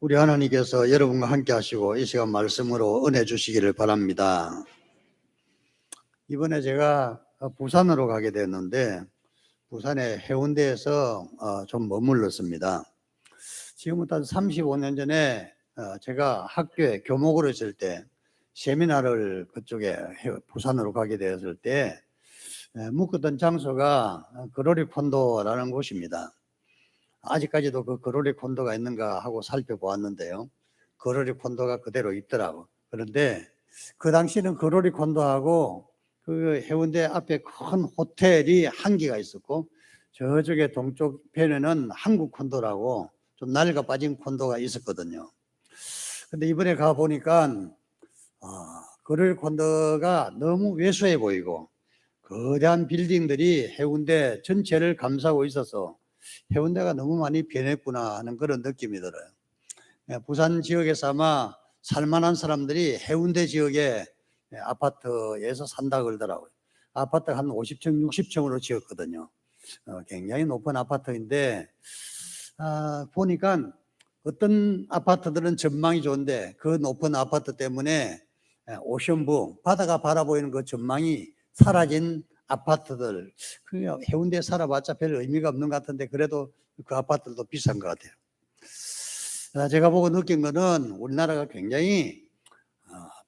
우리 하나님께서 여러분과 함께 하시고 이 시간 말씀으로 은혜 주시기를 바랍니다. 이번에 제가 부산으로 가게 됐는데 부산의 해운대에서 좀 머물렀습니다. 지금부터 한 35년 전에 제가 학교에 교목으로 있을 때 세미나를 그쪽에 부산으로 가게 되었을 때 묵었던 장소가 그로리 콘도라는 곳입니다. 아직까지도 그 그로리 콘도가 있는가 하고 살펴보았는데요. 그로리 콘도가 그대로 있더라고. 그런데 그 당시는 그로리 콘도하고 그 해운대 앞에 큰 호텔이 한 개가 있었고 저쪽에 동쪽 편에는 한국 콘도라고 좀 낡아 빠진 콘도가 있었거든요. 근데 이번에 가 보니까 그로리 콘도가 너무 왜소해 보이고 거대한 빌딩들이 해운대 전체를 감싸고 있어서 해운대가 너무 많이 변했구나 하는 그런 느낌이 들어요. 부산 지역에서 아마 살만한 사람들이 해운대 지역에 아파트에서 산다 그러더라고요. 아파트가 한 50층, 60층으로 지었거든요. 굉장히 높은 아파트인데 보니까 어떤 아파트들은 전망이 좋은데 그 높은 아파트 때문에 오션뷰, 바다가 바라보이는 그 전망이 사라진 아파트들, 그 해운대에 살아봤자 별 의미가 없는 것 같은데 그래도 그 아파트들도 비싼 것 같아요. 제가 보고 느낀 거는 우리나라가 굉장히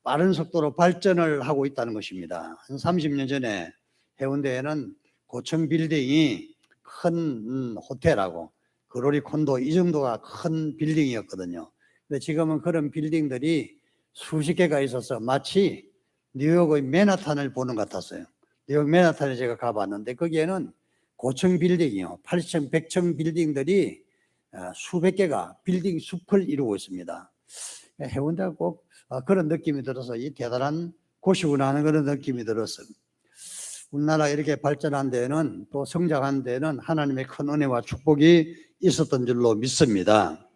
빠른 속도로 발전을 하고 있다는 것입니다. 한 30년 전에 해운대에는 고층 빌딩이 큰 호텔하고 그로리 콘도 이 정도가 큰 빌딩이었거든요. 근데 지금은 그런 빌딩들이 수십 개가 있어서 마치 뉴욕의 맨하탄을 보는 것 같았어요. 뉴욕 맨하탄에 제가 가봤는데 거기에는 고층 빌딩이요, 80층, 100층 빌딩들이 수백 개가 빌딩 숲을 이루고 있습니다. 해운대가 꼭 그런 느낌이 들어서 이 대단한 곳이구나 하는 그런 느낌이 들었어요. 우리나라 이렇게 발전한 데에는 또 성장한 데에는 하나님의 큰 은혜와 축복이 있었던 줄로 믿습니다.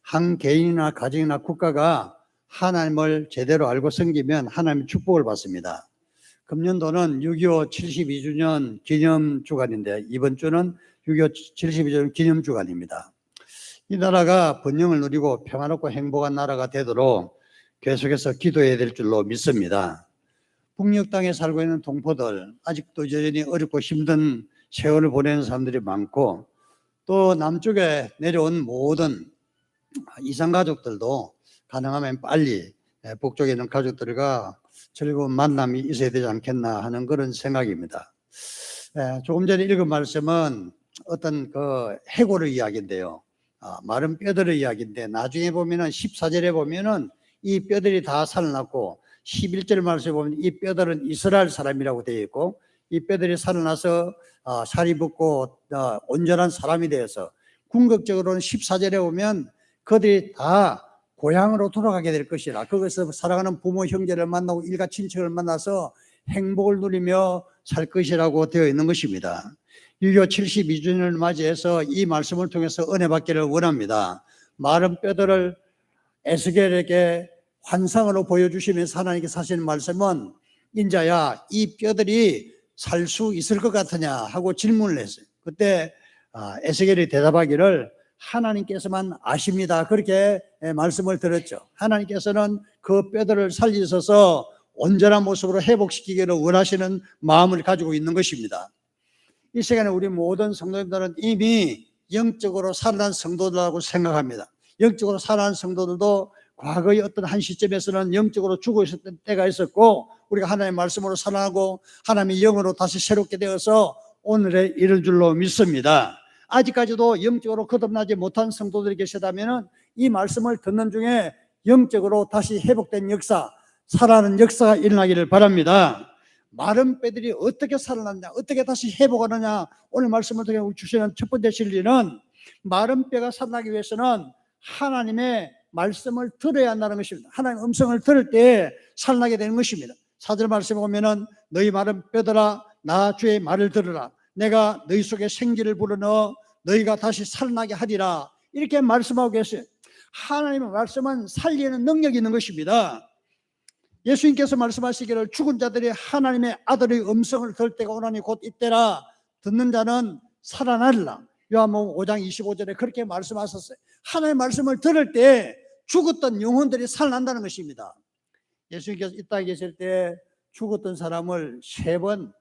한 개인이나 가정이나 국가가 하나님을 제대로 알고 섬기면 하나님의 축복을 받습니다. 금년도는 6.25 72주년 기념 주간인데 이번 주는 6.25 72주년 기념 주간입니다. 이 나라가 번영을 누리고 평화롭고 행복한 나라가 되도록 계속해서 기도해야 될 줄로 믿습니다. 북녘 땅에 살고 있는 동포들, 아직도 여전히 어렵고 힘든 세월을 보내는 사람들이 많고 또 남쪽에 내려온 모든 이산가족들도 가능하면 빨리 북쪽에 있는 가족들과 즐거운 만남이 있어야 되지 않겠나 하는 그런 생각입니다. 조금 전에 읽은 말씀은 어떤 그 해골의 이야기인데요. 마른 뼈들의 이야기인데 나중에 보면은 14절에 보면은 이 뼈들이 다 살아났고 11절 말씀에 보면 이 뼈들은 이스라엘 사람이라고 되어 있고 이 뼈들이 살아나서 살이 붙고 온전한 사람이 되어서 궁극적으로는 14절에 보면 그들이 다 고향으로 돌아가게 될 것이라. 거기서 살아가는 부모 형제를 만나고 일가 친척을 만나서 행복을 누리며 살 것이라고 되어 있는 것입니다. 6.25 72주년을 맞이해서 이 말씀을 통해서 은혜 받기를 원합니다. 마른 뼈들을 에스겔에게 환상으로 보여주시면서 하나님께서 하시는 말씀은 인자야 이 뼈들이 살 수 있을 것 같으냐 하고 질문을 했어요. 그때 에스겔이 대답하기를 하나님께서만 아십니다. 그렇게 말씀을 드렸죠. 하나님께서는 그 뼈들을 살리셔서 온전한 모습으로 회복시키기를 원하시는 마음을 가지고 있는 것입니다. 이 시간에 우리 모든 성도님들은 이미 영적으로 살아난 성도들이라고 생각합니다. 영적으로 살아난 성도들도 과거의 어떤 한 시점에서는 영적으로 죽어 있었던 때가 있었고 우리가 하나님의 말씀으로 살아나고 하나님의 영으로 다시 새롭게 되어서 오늘에 이를 줄로 믿습니다. 아직까지도 영적으로 거듭나지 못한 성도들이 계시다면 이 말씀을 듣는 중에 영적으로 다시 회복된 역사, 살아나는 역사가 일어나기를 바랍니다. 마른 뼈들이 어떻게 살아났냐, 어떻게 다시 회복하느냐, 오늘 말씀을 통해 주시는 첫 번째 진리는 마른 뼈가 살아나기 위해서는 하나님의 말씀을 들어야 한다는 것입니다. 하나님의 음성을 들을 때 살아나게 되는 것입니다. 4절 말씀에 보면은 너희 마른 뼈들아 나 주의 말을 들으라. 내가 너희 속에 생기를 불어넣어 너희가 다시 살아나게 하리라. 이렇게 말씀하고 계세요. 하나님의 말씀은 살리는 능력이 있는 것입니다. 예수님께서 말씀하시기를 죽은 자들이 하나님의 아들의 음성을 들을 때가 오나니 곧 이때라. 듣는 자는 살아나리라. 요한복음 5장 25절에 그렇게 말씀하셨어요. 하나님의 말씀을 들을 때 죽었던 영혼들이 살아난다는 것입니다. 예수님께서 이 땅에 계실 때 죽었던 사람을 3번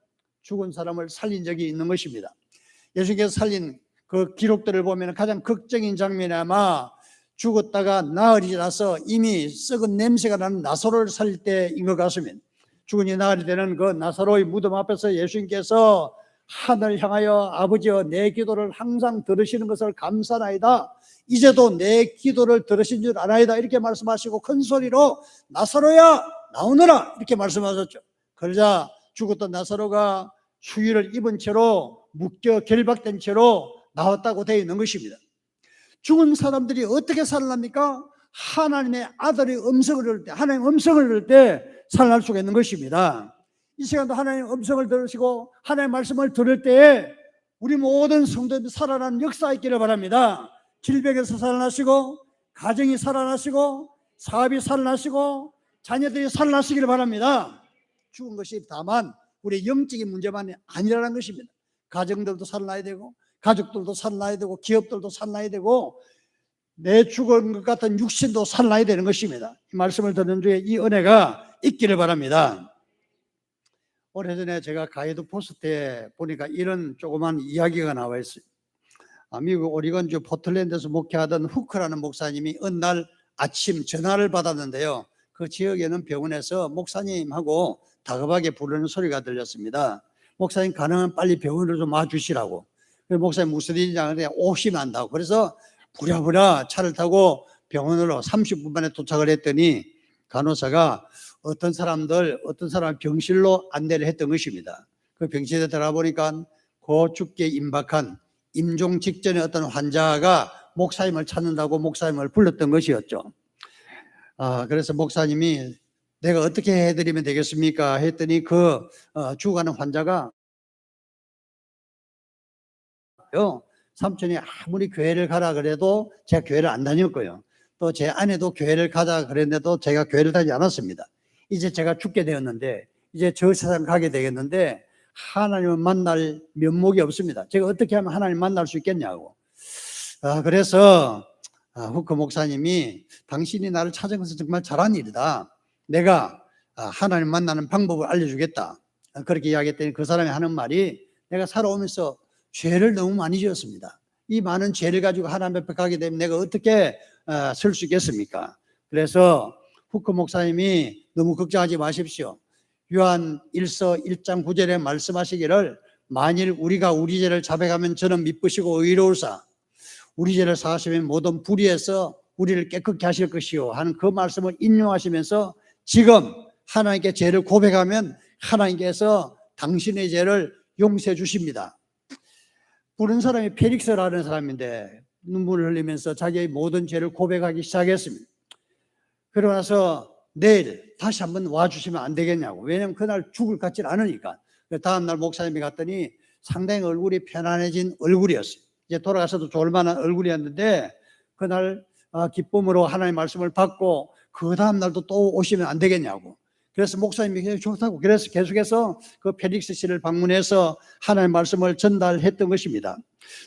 죽은 사람을 살린 적이 있는 것입니다. 예수님께서 살린 그 기록들을 보면 가장 극적인 장면이 아마 죽었다가 나흘이 나서 이미 썩은 냄새가 나는 나사로를 살릴 때인 것 같습니다. 죽은 지 나흘이 되는 그 나사로의 무덤 앞에서 예수님께서 하늘 향하여 아버지여 내 기도를 항상 들으시는 것을 감사나이다. 이제도 내 기도를 들으신 줄 알아이다. 이렇게 말씀하시고 큰 소리로 나사로야 나오너라 이렇게 말씀하셨죠. 그러자 죽었던 나사로가 수의를 입은 채로 묶여 결박된 채로 나왔다고 되어 있는 것입니다. 죽은 사람들이 어떻게 살아납니까? 하나님의 아들의 음성을 들을 때, 하나님의 음성을 들을 때 살아날 수가 있는 것입니다. 이 시간도 하나님의 음성을 들으시고 하나님의 말씀을 들을 때에 우리 모든 성도들이 살아나는 역사 있기를 바랍니다. 질병에서 살아나시고 가정이 살아나시고 사업이 살아나시고 자녀들이 살아나시기를 바랍니다. 죽은 것이 다만 우리 영적인 문제만이 아니라는 것입니다. 가정들도 살아나야 되고 가족들도 살아나야 되고 기업들도 살아나야 되고 내 죽은 것 같은 육신도 살아나야 되는 것입니다. 이 말씀을 듣는 중에 이 은혜가 있기를 바랍니다. 오래전에 제가 가이드 포스트에 보니까 이런 조그만 이야기가 나와 있어요. 미국 오리건주 포틀랜드에서 목회하던 후크라는 목사님이 어느 날 아침 전화를 받았는데요. 그 지역에는 병원에서 목사님하고 다급하게 부르는 소리가 들렸습니다. 목사님 가능하면 빨리 병원으로 좀 와주시라고. 목사님 무슨 일이냐 그래 오시면 한다고. 그래서 부랴부랴 차를 타고 병원으로 30분 만에 도착을 했더니 간호사가 어떤 사람 병실로 안내를 했던 것입니다. 그 병실에 들어가 보니까 고죽게 임박한 임종 직전에 어떤 환자가 목사님을 찾는다고 목사님을 불렀던 것이었죠. 그래서 목사님이 내가 어떻게 해드리면 되겠습니까? 했더니 죽어가는 환자가 삼촌이 아무리 교회를 가라 그래도 제가 교회를 안 다녔고요. 또 제 아내도 교회를 가자 그랬는데도 제가 교회를 다니지 않았습니다. 이제 제가 죽게 되었는데 이제 저 세상 가게 되겠는데 하나님을 만날 면목이 없습니다. 제가 어떻게 하면 하나님 만날 수 있겠냐고. 그래서 후크 목사님이 당신이 나를 찾은 것은 정말 잘한 일이다. 내가 하나님 만나는 방법을 알려주겠다. 그렇게 이야기했더니 그 사람이 하는 말이 내가 살아오면서 죄를 너무 많이 지었습니다. 이 많은 죄를 가지고 하나님 앞에 가게 되면 내가 어떻게 설 수 있겠습니까? 그래서 후크 목사님이 너무 걱정하지 마십시오. 요한 1서 1장 9절에 말씀하시기를 만일 우리가 우리 죄를 자백하면 저는 미쁘시고 의로우사 우리 죄를 사하시면 모든 불의에서 우리를 깨끗게 하실 것이요 하는 그 말씀을 인용하시면서 지금 하나님께 죄를 고백하면 하나님께서 당신의 죄를 용서해 주십니다. 부른 사람이 펠릭스라는 사람인데 눈물을 흘리면서 자기의 모든 죄를 고백하기 시작했습니다. 그러고 나서 내일 다시 한번 와주시면 안 되겠냐고. 왜냐하면 그날 죽을 것 같지 않으니까. 다음날 목사님이 갔더니 상당히 얼굴이 편안해진 얼굴이었어요. 이제 돌아가서도 좋을 만한 얼굴이었는데 그날 기쁨으로 하나님의 말씀을 받고 그 다음날도 또 오시면 안 되겠냐고. 그래서 목사님이 좋다고. 그래서 계속해서 그 펠릭스 씨를 방문해서 하나님의 말씀을 전달했던 것입니다.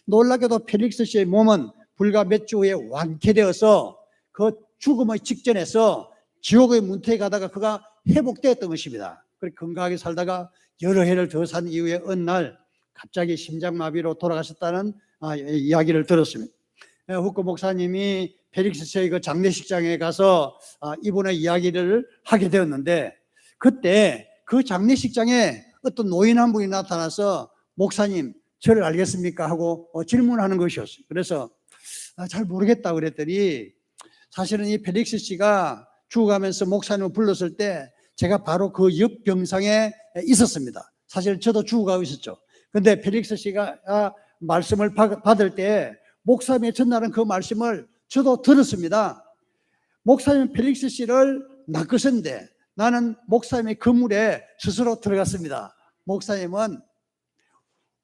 놀랍게도 펠릭스 씨의 몸은 불과 몇 주 후에 완쾌되어서 그 죽음의 직전에서 지옥의 문턱에 가다가 그가 회복되었던 것입니다. 그렇게 건강하게 살다가 여러 해를 더 산 이후에 어느 날 갑자기 심장마비로 돌아가셨다는 이야기를 들었습니다. 후크 목사님이 펠릭스 씨의 그 장례식장에 가서 이분의 이야기를 하게 되었는데 그때 그 장례식장에 어떤 노인 한 분이 나타나서 목사님 저를 알겠습니까? 하고 질문하는 것이었어요. 그래서 잘 모르겠다 그랬더니 사실은 이 펠릭스 씨가 죽어가면서 목사님을 불렀을 때 제가 바로 그 옆 병상에 있었습니다. 사실 저도 죽어가고 있었죠. 근데 펠릭스 씨가 말씀을 받을 때 목사님의 전하는 그 말씀을 저도 들었습니다. 목사님 펠릭스 씨를 낚으셨는데 나는 목사님의 건물에 스스로 들어갔습니다. 목사님은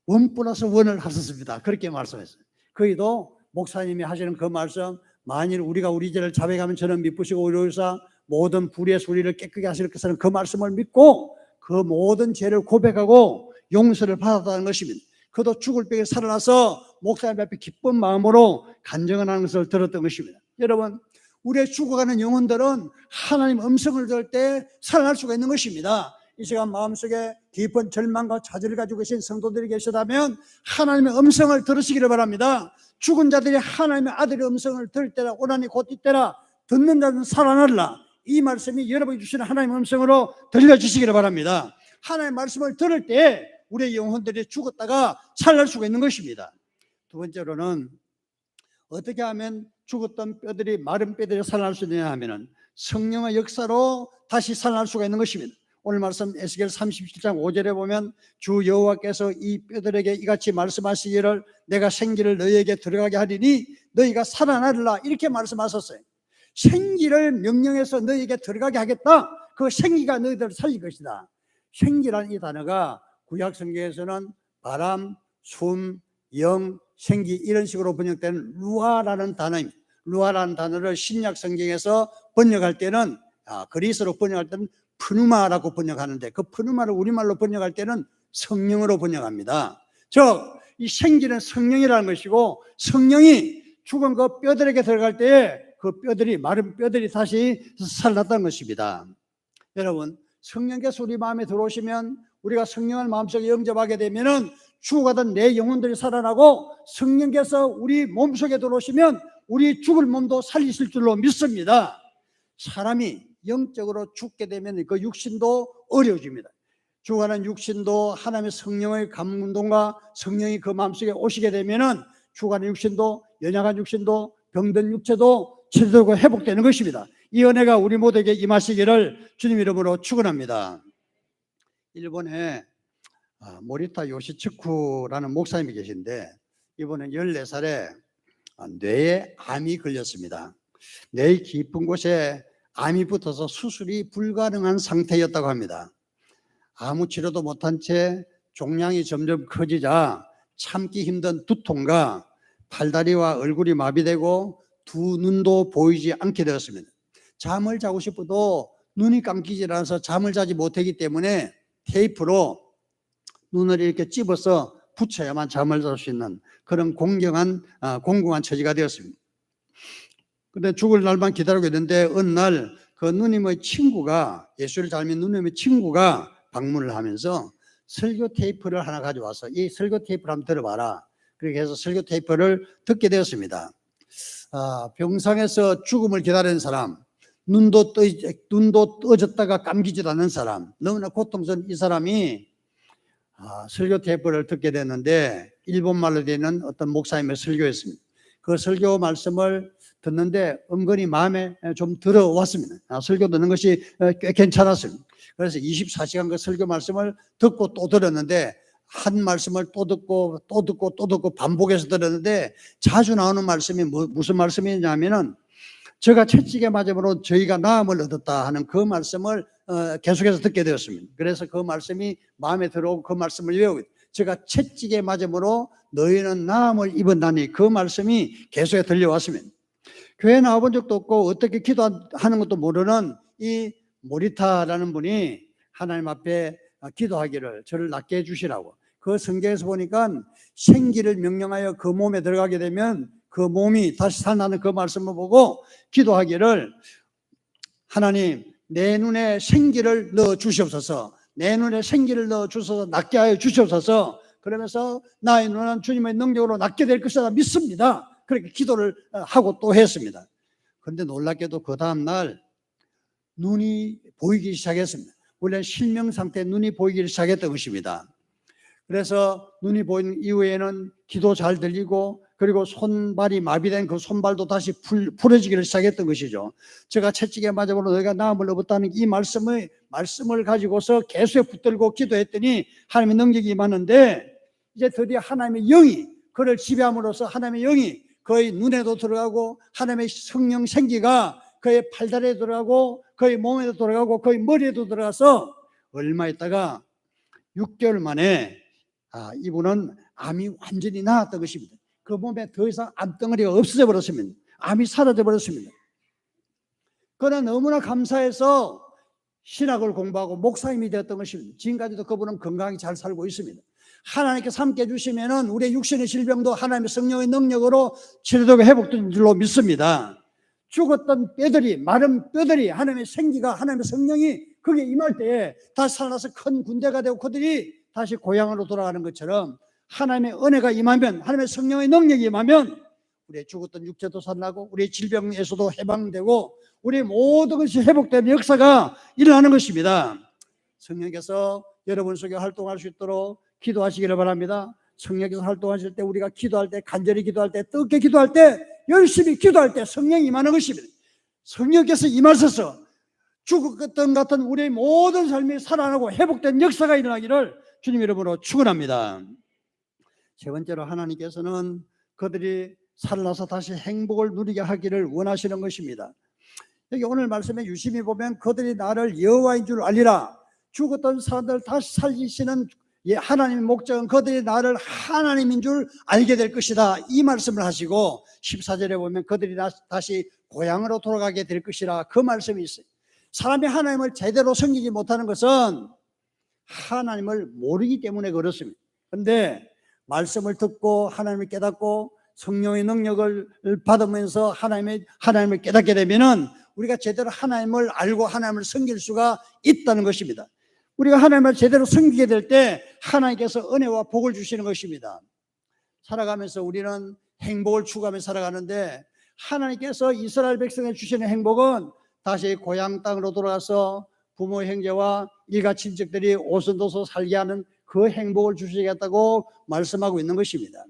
원 플러스 원을 하셨습니다. 그렇게 말씀했어요. 그이도 목사님이 하시는 그 말씀 만일 우리가 우리 죄를 자백하면 저는 미쁘시고 의로우사 모든 불의의 소리를 깨끗게 하실 것은 그 말씀을 믿고 그 모든 죄를 고백하고 용서를 받았다는 것입니다. 그도 죽을 병에 살아나서 목사님 앞에 기쁜 마음으로 간증하는 것을 들었던 것입니다. 여러분, 우리의 죽어가는 영혼들은 하나님 음성을 들을 때 살아날 수가 있는 것입니다. 이 시간 마음속에 깊은 절망과 좌절을 가지고 계신 성도들이 계시다면 하나님의 음성을 들으시기를 바랍니다. 죽은 자들이 하나님의 아들의 음성을 들을 때라 오나니 곧 이때라 듣는 자는 살아날라. 이 말씀이 여러분이 주시는 하나님의 음성으로 들려주시기를 바랍니다. 하나님의 말씀을 들을 때 우리의 영혼들이 죽었다가 살아날 수가 있는 것입니다. 두 번째로는 어떻게 하면 죽었던 뼈들이 마른 뼈들이 살아날 수 있느냐 하면은 성령의 역사로 다시 살아날 수가 있는 것입니다. 오늘 말씀 에스겔 37장 5절에 보면 주 여호와께서 이 뼈들에게 이같이 말씀하시기를 내가 생기를 너희에게 들어가게 하리니 너희가 살아나리라 이렇게 말씀하셨어요. 생기를 명령해서 너희에게 들어가게 하겠다. 그 생기가 너희들을 살릴 것이다. 생기라는 이 단어가 구약 성경에서는 바람, 숨, 영, 생기 이런 식으로 번역되는 루아라는 단어입니다. 루아라는 단어를 신약 성경에서 번역할 때는 그리스어로 번역할 때는 푸누마라고 번역하는데 그 푸누마를 우리말로 번역할 때는 성령으로 번역합니다. 즉 이 생기는 성령이라는 것이고 성령이 죽은 그 뼈들에게 들어갈 때에 그 뼈들이 마른 뼈들이 다시 살아났다는 것입니다. 여러분, 성령께서 우리 마음에 들어오시면 우리가 성령을 마음속에 영접하게 되면은 죽어가던 내 영혼들이 살아나고 성령께서 우리 몸속에 들어오시면 우리 죽을 몸도 살리실 줄로 믿습니다. 사람이 영적으로 죽게 되면 그 육신도 어려워집니다. 죽어가는 육신도 하나님의 성령의 감동과 성령이 그 마음속에 오시게 되면은 죽어가는 육신도 연약한 육신도 병든 육체도 제대로 회복되는 것입니다. 이 은혜가 우리 모두에게 임하시기를 주님 이름으로 축원합니다. 일본에 모리타 요시츠쿠라는 목사님이 계신데 이분은 14살에 뇌에 암이 걸렸습니다. 뇌의 깊은 곳에 암이 붙어서 수술이 불가능한 상태였다고 합니다. 아무 치료도 못한 채 종양이 점점 커지자 참기 힘든 두통과 팔다리와 얼굴이 마비되고 두 눈도 보이지 않게 되었습니다. 잠을 자고 싶어도 눈이 감기질 않아서 잠을 자지 못하기 때문에 테이프로 눈을 이렇게 찝어서 붙여야만 잠을 잘 수 있는 그런 공공한 처지가 되었습니다. 그런데 죽을 날만 기다리고 있는데 어느 날 그 누님의 친구가 예수를 잘 믿는 누님의 친구가 방문을 하면서 설교 테이프를 하나 가져와서 이 설교 테이프를 한번 들어봐라. 그렇게 해서 설교 테이프를 듣게 되었습니다. 병상에서 죽음을 기다리는 사람, 눈도 떠졌다가 감기지도 않는 사람, 너무나 고통스러운 이 사람이 설교 테이프를 듣게 됐는데 일본말로 되는 어떤 목사님의 설교였습니다. 그 설교 말씀을 듣는데 은근히 마음에 좀 들어왔습니다. 설교 듣는 것이 꽤 괜찮았습니다. 그래서 24시간 그 설교 말씀을 듣고 또 들었는데 한 말씀을 또 듣고 또 듣고 또 듣고 반복해서 들었는데 자주 나오는 말씀이 무슨 말씀이냐면은 제가 채찍에 맞음으로 저희가 나음을 얻었다 하는 그 말씀을 계속해서 듣게 되었습니다. 그래서 그 말씀이 마음에 들어오고 그 말씀을 외우고 제가 채찍에 맞음으로 너희는 나음을 입었다니 그 말씀이 계속해 들려왔습니다. 교회 나와본 적도 없고 어떻게 기도하는 것도 모르는 이 모리타라는 분이 하나님 앞에 기도하기를 저를 낫게 해주시라고. 그 성경에서 보니까 생기를 명령하여 그 몸에 들어가게 되면 그 몸이 다시 살아나는 그 말씀을 보고 기도하기를 하나님 내 눈에 생기를 넣어 주시옵소서, 내 눈에 생기를 넣어 주셔서 낫게 하여 주시옵소서. 그러면서 나의 눈은 주님의 능력으로 낫게 될 것이다 믿습니다. 그렇게 기도를 하고 또 했습니다. 그런데 놀랍게도 그 다음날 눈이 보이기 시작했습니다. 원래 실명 상태에 눈이 보이기 시작했던 것입니다. 그래서 눈이 보이는 이후에는 기도 잘 들리고 그리고 손발이 마비된 그 손발도 다시 풀어지기를 시작했던 것이죠. 제가 채찍에 맞아보러 너희가 나음을 얻었다는 이 말씀을 가지고서 계속 붙들고 기도했더니 하나님의 능력이 임하는데 이제 드디어 하나님의 영이 그를 지배함으로써 하나님의 영이 그의 눈에도 들어가고 하나님의 성령 생기가 그의 팔다리에 들어가고 그의 몸에도 들어가고 그의 머리에도 들어가서 얼마 있다가 6개월 만에 이분은 암이 완전히 나았던 것입니다. 그 몸에 더 이상 암덩어리가 없어져 버렸습니다. 암이 사라져 버렸습니다. 그러나 너무나 감사해서 신학을 공부하고 목사님이 되었던 것입니다. 지금까지도 그분은 건강히 잘 살고 있습니다. 하나님께서 함께 해주시면은 우리의 육신의 질병도 하나님의 성령의 능력으로 치료되고 회복되는 줄로 믿습니다. 죽었던 뼈들이, 마른 뼈들이 하나님의 생기가, 하나님의 성령이 거기에 임할 때에 다시 살아나서 큰 군대가 되고 그들이 다시 고향으로 돌아가는 것처럼 하나님의 은혜가 임하면, 하나님의 성령의 능력이 임하면 우리의 죽었던 육체도 살아나고 우리의 질병에서도 해방되고 우리의 모든 것이 회복되는 역사가 일어나는 것입니다. 성령께서 여러분 속에 활동할 수 있도록 기도하시기를 바랍니다. 성령께서 활동하실 때 우리가 기도할 때, 간절히 기도할 때, 뜨겁게 기도할 때, 열심히 기도할 때 성령이 임하는 것입니다. 성령께서 임하셔서 죽었던 같은 우리의 모든 삶이 살아나고 회복된 역사가 일어나기를 주님 이름으로 축원합니다. 세 번째로 하나님께서는 그들이 살아나서 다시 행복을 누리게 하기를 원하시는 것입니다. 여기 오늘 말씀에 유심히 보면 그들이 나를 여호와인 줄 알리라. 죽었던 사람들 다시 살리시는 하나님의 목적은 그들이 나를 하나님인 줄 알게 될 것이다, 이 말씀을 하시고 14절에 보면 그들이 다시 고향으로 돌아가게 될 것이라, 그 말씀이 있어요. 사람이 하나님을 제대로 섬기지 못하는 것은 하나님을 모르기 때문에 그렇습니다. 그런데 말씀을 듣고 하나님을 깨닫고 성령의 능력을 받으면서 하나님을 깨닫게 되면은 우리가 제대로 하나님을 알고 하나님을 섬길 수가 있다는 것입니다. 우리가 하나님을 제대로 섬기게 될 때 하나님께서 은혜와 복을 주시는 것입니다. 살아가면서 우리는 행복을 추구하며 살아가는데 하나님께서 이스라엘 백성에 주시는 행복은 다시 고향 땅으로 돌아가서 부모 형제와 일가 친척들이 오손도손 살게 하는 그 행복을 주시겠다고 말씀하고 있는 것입니다.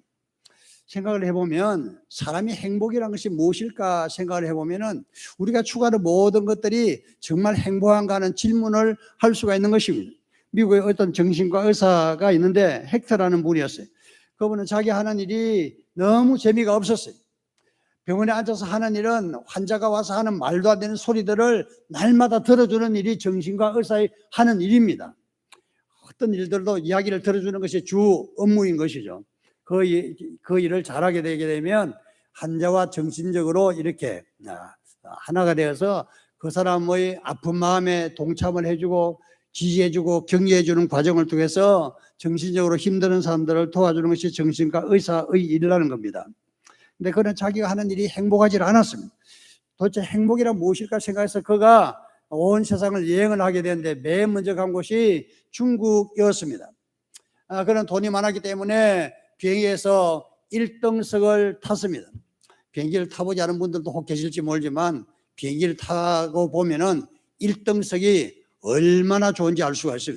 생각을 해보면 사람이 행복이란 것이 무엇일까 생각을 해보면은 우리가 추구하는 모든 것들이 정말 행복한가 하는 질문을 할 수가 있는 것입니다. 미국에 어떤 정신과 의사가 있는데 헥터라는 분이었어요. 그분은 자기 하는 일이 너무 재미가 없었어요. 병원에 앉아서 하는 일은 환자가 와서 하는 말도 안 되는 소리들을 날마다 들어주는 일이 정신과 의사의 하는 일입니다. 어떤 일들도 이야기를 들어주는 것이 주 업무인 것이죠. 그 일을 잘하게 되게 되면 환자와 정신적으로 이렇게 하나가 되어서 그 사람의 아픈 마음에 동참을 해주고 지지해주고 격려해주는 과정을 통해서 정신적으로 힘드는 사람들을 도와주는 것이 정신과 의사의 일이라는 겁니다. 근데 그는 자기가 하는 일이 행복하지 않았습니다. 도대체 행복이란 무엇일까 생각해서 그가 온 세상을 여행을 하게 되는데 맨 먼저 간 곳이 중국이었습니다. 그는 돈이 많았기 때문에 비행기에서 1등석을 탔습니다. 비행기를 타보지 않은 분들도 혹 계실지 모르지만 비행기를 타고 보면은 1등석이 얼마나 좋은지 알 수가 있어요.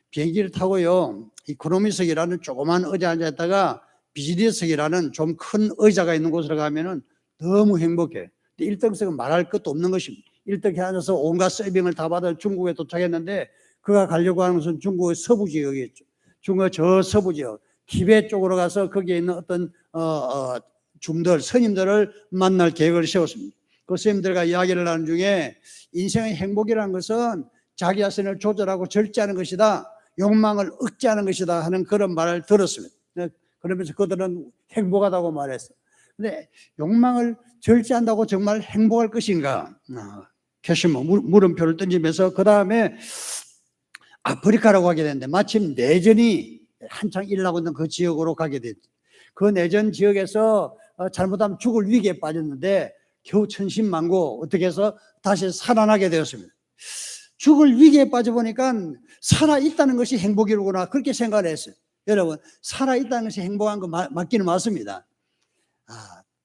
비행기를 타고요, 이코노미석이라는 조그만 의자에 앉았다가 비즈니스석이라는 좀 큰 의자가 있는 곳으로 가면은 너무 행복해. 1등석은 말할 것도 없는 것입니다. 1등에 앉아서 온갖 서빙을 다 받아 중국에 도착했는데 그가 가려고 하는 것은 중국의 서부 지역이었죠. 중국의 저 서부 지역, 티베트 쪽으로 가서 거기에 있는 어떤 중들, 스님들을 만날 계획을 세웠습니다. 그 스님들과 이야기를 하는 중에 인생의 행복이라는 것은 자기 자신을 조절하고 절제하는 것이다, 욕망을 억제하는 것이다 하는 그런 말을 들었습니다. 그러면서 그들은 행복하다고 말했어요. 근데 욕망을 절제한다고 정말 행복할 것인가? 캐시머 물음표를 던지면서 그 다음에 아프리카라고 하게 됐는데 마침 내전이 한창 일어나고 있는 그 지역으로 가게 됐죠. 그 내전 지역에서 잘못하면 죽을 위기에 빠졌는데 겨우 천신만고 어떻게 해서 다시 살아나게 되었습니다. 죽을 위기에 빠져보니까 살아있다는 것이 행복이로구나, 그렇게 생각을 했어요. 여러분, 살아있다는 것이 행복한 거 맞기는 맞습니다.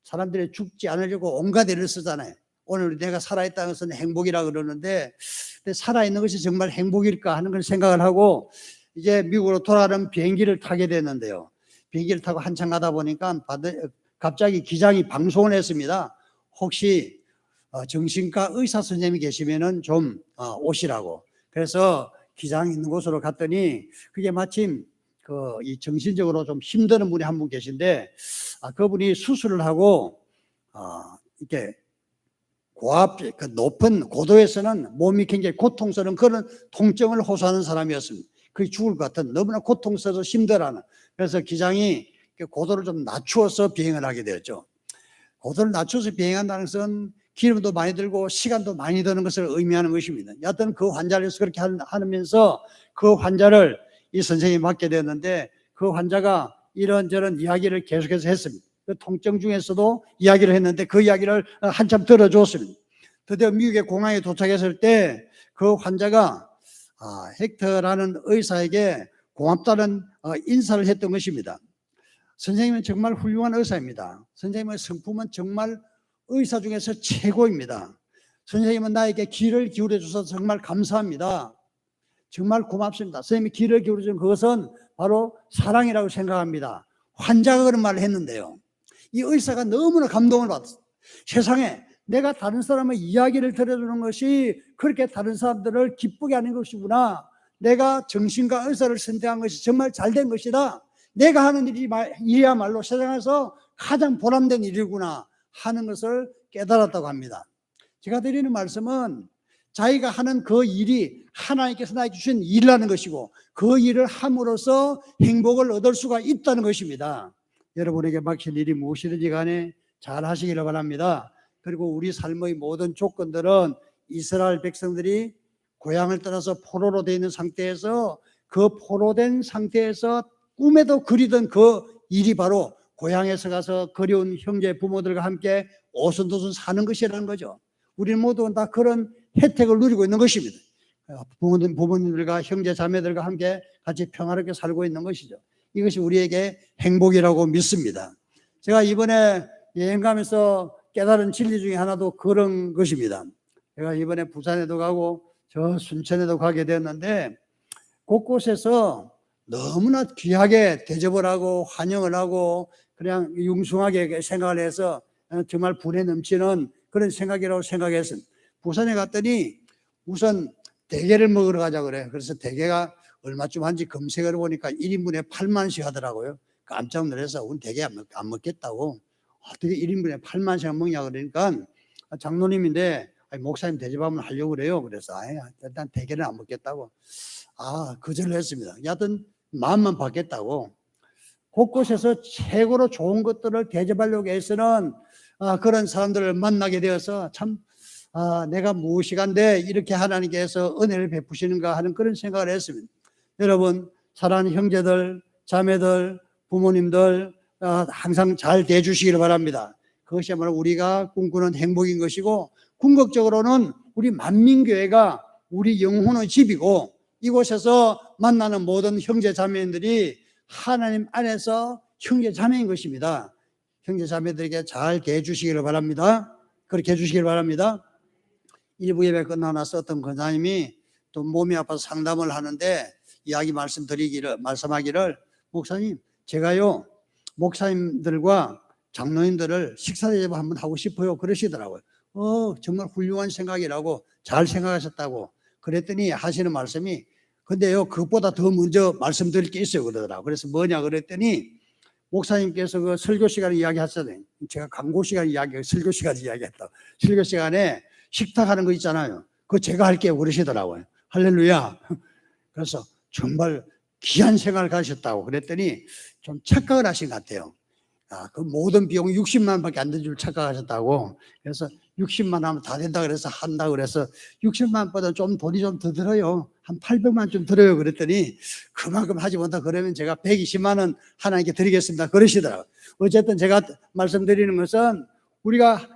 사람들이 죽지 않으려고 온갖 애를 쓰잖아요. 오늘 내가 살아있다는 것은 행복이라 그러는데 살아있는 것이 정말 행복일까 하는 걸 생각을 하고 이제 미국으로 돌아가는 비행기를 타게 됐는데요. 비행기를 타고 한참 가다 보니까 갑자기 기장이 방송을 했습니다. 혹시 정신과 의사 선생님이 계시면은 좀 오시라고. 그래서 기장 있는 곳으로 갔더니 그게 마침 이 정신적으로 좀 힘드는 분이 한 분 계신데 그분이 수술을 하고 이렇게 높은 고도에서는 몸이 굉장히 고통스러운 그런 통증을 호소하는 사람이었습니다. 그게 죽을 것 같은, 너무나 고통스러워서 힘들어하는. 그래서 기장이 고도를 좀 낮추어서 비행을 하게 되었죠. 고도를 낮춰서 비행한다는 것은 기름도 많이 들고 시간도 많이 드는 것을 의미하는 것입니다. 여하튼 그 환자를 그렇게 하면서 그 환자를 이 선생님이 맡게 되었는데 그 환자가 이런저런 이야기를 계속해서 했습니다. 그 통증 중에서도 이야기를 했는데 그 이야기를 한참 들어줬습니다. 드디어 미국의 공항에 도착했을 때 그 환자가 헥터라는 의사에게 고맙다는 인사를 했던 것입니다. 선생님은 정말 훌륭한 의사입니다. 선생님의 성품은 정말 의사 중에서 최고입니다. 선생님은 나에게 귀를 기울여 주셔서 정말 감사합니다. 정말 고맙습니다. 선생님이 귀를 기울여 준 그것은 바로 사랑이라고 생각합니다. 환자가 그런 말을 했는데요, 이 의사가 너무나 감동을 받았어요. 세상에 내가 다른 사람의 이야기를 들어주는 것이 그렇게 다른 사람들을 기쁘게 하는 것이구나. 내가 정신과 의사를 선택한 것이 정말 잘된 것이다. 내가 하는 일이야말로 세상에서 가장 보람된 일이구나 하는 것을 깨달았다고 합니다. 제가 드리는 말씀은 자기가 하는 그 일이 하나님께서 나에게 주신 일이라는 것이고 그 일을 함으로써 행복을 얻을 수가 있다는 것입니다. 여러분에게 맡길 일이 무엇이든지 간에 잘 하시기를 바랍니다. 그리고 우리 삶의 모든 조건들은 이스라엘 백성들이 고향을 떠나서 포로로 되어 있는 상태에서 그 포로된 상태에서 꿈에도 그리던 그 일이 바로 고향에서 가서 그리운 형제 부모들과 함께 오순도순 사는 것이라는 거죠. 우리는 모두 다 그런 혜택을 누리고 있는 것입니다. 부모님들과 형제 자매들과 함께 같이 평화롭게 살고 있는 것이죠. 이것이 우리에게 행복이라고 믿습니다. 제가 이번에 여행 가면서 깨달은 진리 중에 하나도 그런 것입니다. 제가 이번에 부산에도 가고 저 순천에도 가게 되었는데 곳곳에서 너무나 귀하게 대접을 하고 환영을 하고 그냥 융숭하게 생각을 해서 정말 분에 넘치는 그런 생각이라고 생각했습니다. 부산에 갔더니 우선 대게를 먹으러 가자 그래요. 그래서 대게가 얼마쯤 한지 검색을 보니까 1인분에 8만 원씩 하더라고요. 깜짝 놀라서 우리 대게 안 먹겠다고. 어떻게 1인분에 8만 원씩 먹냐 그러니까 장로님인데 목사님 대접 한번 하려고 그래요. 그래서 일단 대게는 안 먹겠다고 거절을 했습니다. 여하튼 마음만 받겠다고. 곳곳에서 최고로 좋은 것들을 대접하려고 해서는 그런 사람들을 만나게 되어서 참 내가 무엇이간데 이렇게 하나님께서 은혜를 베푸시는가 하는 그런 생각을 했습니다. 여러분 사랑하는 형제들, 자매들, 부모님들 항상 잘 대해주시기를 바랍니다. 그것이야말로 우리가 꿈꾸는 행복인 것이고 궁극적으로는 우리 만민교회가 우리 영혼의 집이고 이곳에서 만나는 모든 형제 자매들이 하나님 안에서 형제 자매인 것입니다. 형제 자매들에게 잘 대해주시기를 바랍니다. 그렇게 해주시기를 바랍니다. 일부 예배 끝나고 나서 어떤 권사님이 또 몸이 아파서 상담을 하는데 말씀하기를 목사님 제가요 목사님들과 장로님들을 식사 대접 한번 하고 싶어요 그러시더라고요. 정말 훌륭한 생각이라고 잘 생각하셨다고 그랬더니 하시는 말씀이 근데요 그것보다 더 먼저 말씀드릴 게 있어요 그러더라고요. 그래서 뭐냐 그랬더니 목사님께서 그 설교 시간에 이야기하셨잖아요. 제가 광고 시간에 설교 시간에 이야기했다. 설교 시간에 식탁하는 거 있잖아요. 그거 제가 할게요 그러시더라고요. 할렐루야. 그래서 정말 귀한 생활을 가셨다고 그랬더니 좀 착각을 하신 것 같아요. 그 모든 비용이 60만 원밖에 안 된 줄 착각하셨다고. 그래서 60만 원 하면 다 된다 그래서 한다 그래서 60만 원보다 좀 돈이 좀 더 들어요. 한 800만 원 좀 들어요. 그랬더니 그만큼 하지 못하 그러면 제가 120만 원 하나님께 드리겠습니다. 그러시더라고요. 어쨌든 제가 말씀드리는 것은 우리가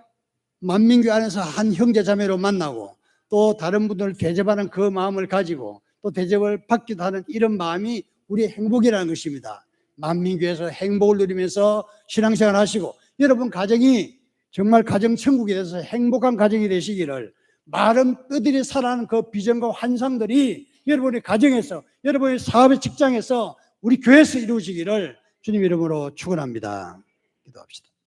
만민교 안에서 한 형제 자매로 만나고 또 다른 분들을 대접하는 그 마음을 가지고 또 대접을 받기도 하는 이런 마음이 우리의 행복이라는 것입니다. 만민교회에서 행복을 누리면서 신앙생활 하시고 여러분 가정이 정말 가정천국이 돼서 행복한 가정이 되시기를 마른 뼈들이 살아나는 그 비전과 환상들이 여러분의 가정에서 여러분의 사업의 직장에서 우리 교회에서 이루어지기를 주님 이름으로 축원합니다. 기도합시다.